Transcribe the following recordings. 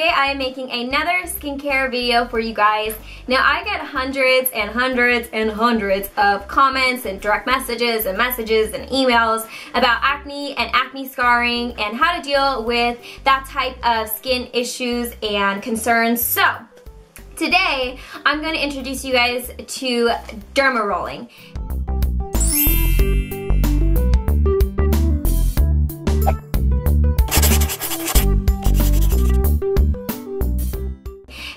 today I am making another skincare video for you guys. Now I get hundreds and hundreds and hundreds of comments and direct messages and emails about acne and acne scarring and how to deal with that type of skin issues and concerns. So today I'm going to introduce you guys to derma rolling.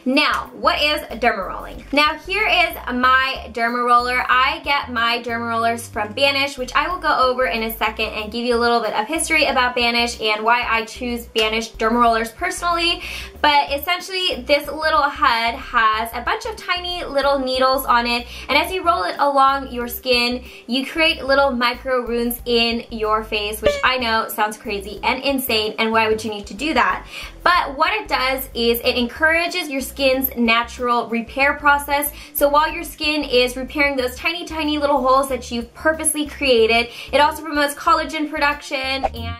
Now, what is derma rolling? Now, here is my derma roller. I get my derma rollers from Banish, which I will go over in a second and give you a little bit of history about Banish and why I choose Banish derma rollers personally. But essentially, this little head has a bunch of tiny little needles on it, and as you roll it along your skin, you create little micro wounds in your face, which I know sounds crazy and insane, and why would you need to do that? But what it does is it encourages your skin's natural repair process. So while your skin is repairing those tiny, tiny little holes that you've purposely created, it also promotes collagen production and...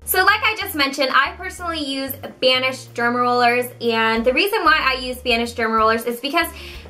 So like I just mentioned, I personally use Banish derma rollers, and the reason why I use Banish derma rollers is because,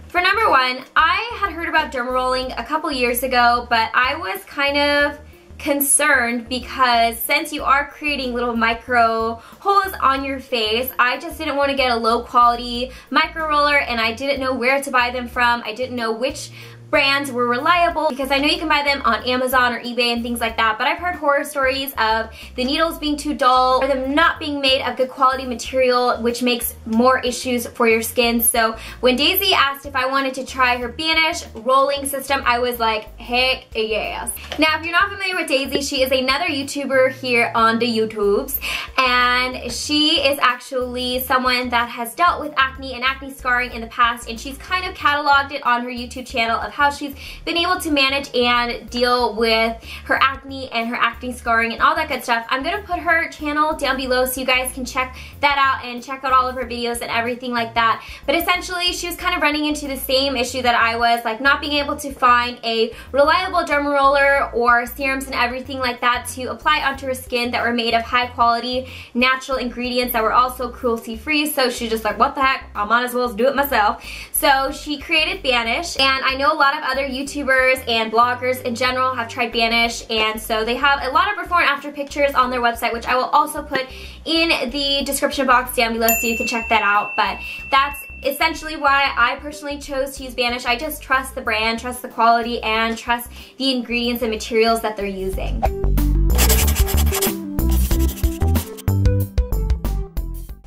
for number one, I had heard about derma rolling a couple years ago, but I was kind of concerned because since you are creating little micro holes on your face, I just didn't want to get a low quality micro roller, and I didn't know where to buy them from. I didn't know which brands were reliable, because I know you can buy them on Amazon or eBay and things like that, but I've heard horror stories of the needles being too dull or them not being made of good quality material, which makes more issues for your skin. So when Daisy asked if I wanted to try her Banish rolling system, I was like, heck yes. Now, if you're not familiar with Daisy, she is another YouTuber here on the YouTubes, and she is actually someone that has dealt with acne and acne scarring in the past, and she's kind of cataloged it on her YouTube channel of how she's been able to manage and deal with her acne and her acne scarring and all that good stuff. I'm gonna put her channel down below so you guys can check that out and check out all of her videos and everything like that. But essentially, she was kind of running into the same issue that I was, like not being able to find a reliable derma roller or serums and everything like that to apply onto her skin that were made of high quality natural ingredients that were also cruelty free. So she's just like, what the heck, I might as well do it myself. So she created Banish, and I know a lot of other YouTubers and bloggers in general have tried Banish, and so they have a lot of before and after pictures on their website, which I will also put in the description box down below so you can check that out. But that's essentially why I personally chose to use Banish. I just trust the brand, trust the quality, and trust the ingredients and materials that they're using.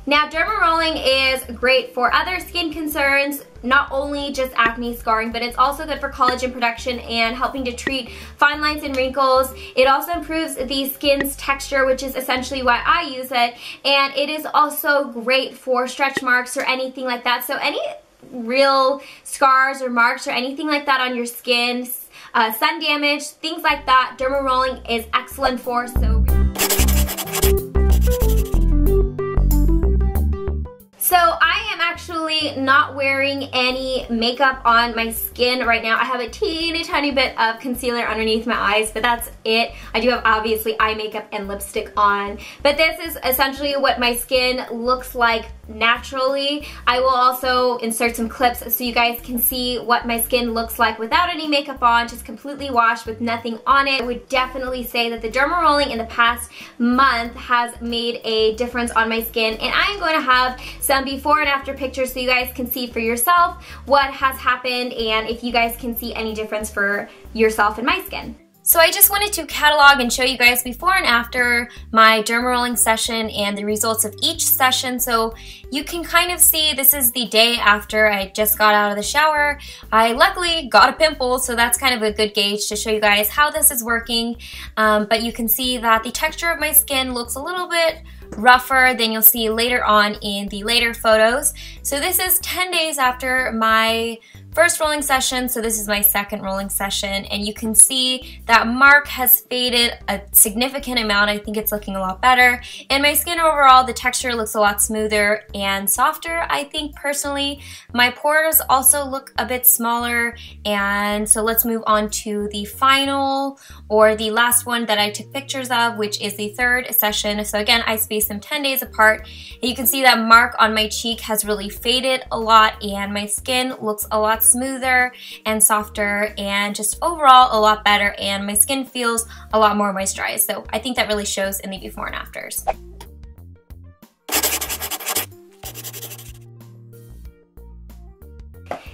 Now, derma rolling is great for other skin concerns, not only just acne scarring, but it's also good for collagen production and helping to treat fine lines and wrinkles. It also improves the skin's texture, which is essentially why I use it, and it is also great for stretch marks or anything like that. So any real scars or marks or anything like that on your skin, sun damage, things like that, derma rolling is excellent for. So I am actually not wearing any makeup on my skin right now. I have a teeny tiny bit of concealer underneath my eyes, but that's it. I do have obviously eye makeup and lipstick on, but this is essentially what my skin looks like naturally. I will also insert some clips so you guys can see what my skin looks like without any makeup on, just completely washed with nothing on it. I would definitely say that the derma rolling in the past month has made a difference on my skin, and I am going to have some before and after pictures so you guys can see for yourself what has happened and if you guys can see any difference for yourself and my skin. So I just wanted to catalog and show you guys before and after my derma rolling session and the results of each session, so you can kind of see this is the day after I just got out of the shower. I luckily got a pimple, so that's kind of a good gauge to show you guys how this is working, but you can see that the texture of my skin looks a little bit rougher than you'll see later on in the later photos. So this is 10 days after my first rolling session, so this is my second rolling session, and you can see that mark has faded a significant amount. I think it's looking a lot better. And my skin overall, the texture looks a lot smoother and softer, I think, personally. My pores also look a bit smaller, and so let's move on to the final, or the last one that I took pictures of, which is the third session. So again, I spaced them 10 days apart, and you can see that mark on my cheek has really faded a lot, and my skin looks a lot smoother and softer and just overall a lot better, and my skin feels a lot more moisturized. So I think that really shows in the before and afters.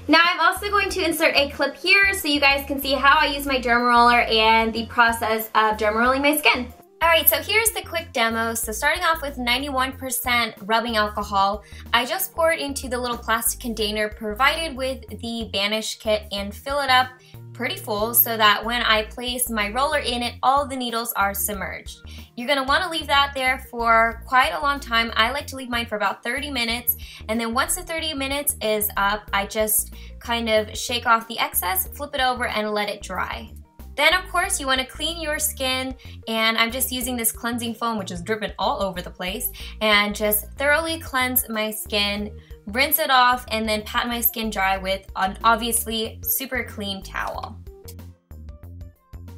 Now I'm also going to insert a clip here so you guys can see how I use my derma roller and the process of derma rolling my skin. Alright, so here's the quick demo. So starting off with 91% rubbing alcohol, I just pour it into the little plastic container provided with the Banish kit and fill it up pretty full so that when I place my roller in it, all the needles are submerged. You're going to want to leave that there for quite a long time. I like to leave mine for about 30 minutes, and then once the 30 minutes is up, I just kind of shake off the excess, flip it over, and let it dry. Then of course you want to clean your skin, and I'm just using this cleansing foam, which is dripping all over the place, and just thoroughly cleanse my skin, rinse it off, and then pat my skin dry with an obviously super clean towel.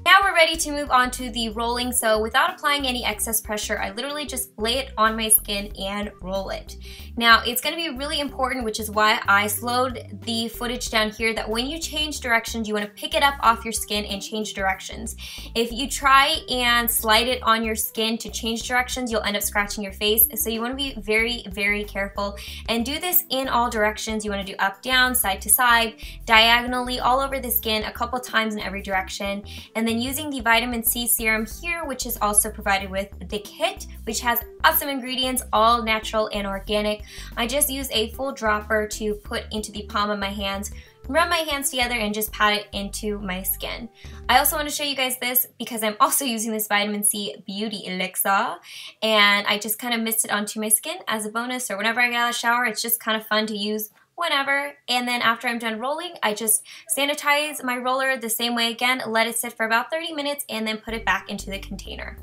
Now we're ready to move on to the rolling. So without applying any excess pressure, I literally just lay it on my skin and roll it. Now it's going to be really important, which is why I slowed the footage down here, that when you change directions, you want to pick it up off your skin and change directions. If you try and slide it on your skin to change directions, you'll end up scratching your face. So you want to be very, very careful and do this in all directions. You want to do up, down, side to side, diagonally, all over the skin, a couple times in every direction. And then using the vitamin C serum here, which is also provided with the kit, which has awesome ingredients, all natural and organic. I just use a full dropper to put into the palm of my hands, rub my hands together, and just pat it into my skin. I also want to show you guys this because I'm also using this vitamin C beauty elixir, and I just kind of mist it onto my skin as a bonus, or whenever I get out of the shower. It's just kind of fun to use whenever. And then after I'm done rolling, I just sanitize my roller the same way again, let it sit for about 30 minutes, and then put it back into the container.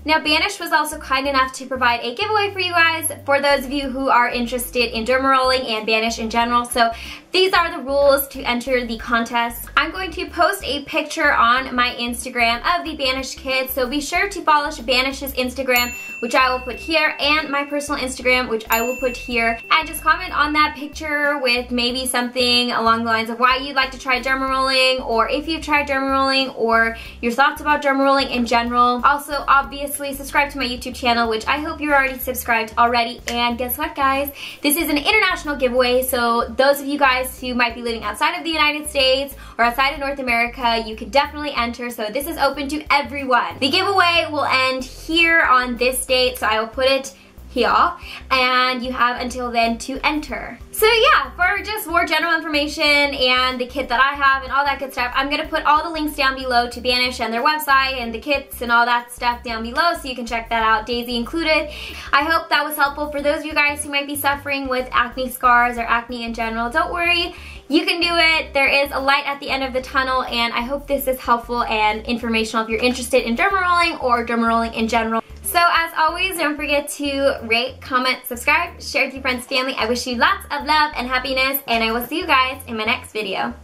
Now Banish was also kind enough to provide a giveaway for you guys, for those of you who are interested in derma rolling and Banish in general. So these are the rules to enter the contest. I'm going to post a picture on my Instagram of the Banish kit, so be sure to follow Banish's Instagram, which I will put here, and my personal Instagram, which I will put here, and just comment on that picture with maybe something along the lines of why you'd like to try derma rolling, or if you've tried derma rolling, or your thoughts about derma rolling in general. Also, obviously, subscribe to my YouTube channel, which I hope you're already subscribed already. And guess what, guys? This is an international giveaway, so those of you guys who might be living outside of the United States or outside of North America, you can definitely enter. So this is open to everyone. The giveaway will end here on this date, so I will put it here, and you have until then to enter. So yeah, for just more general information and the kit that I have and all that good stuff, I'm gonna put all the links down below to Banish and their website and the kits and all that stuff down below, so you can check that out, Daisy included. I hope that was helpful for those of you guys who might be suffering with acne scars or acne in general. Don't worry, you can do it. There is a light at the end of the tunnel, and I hope this is helpful and informational if you're interested in derma rolling or derma rolling in general. So as always, don't forget to rate, comment, subscribe, share with your friends, family. I wish you lots of love and happiness, and I will see you guys in my next video.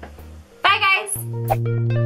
Bye guys!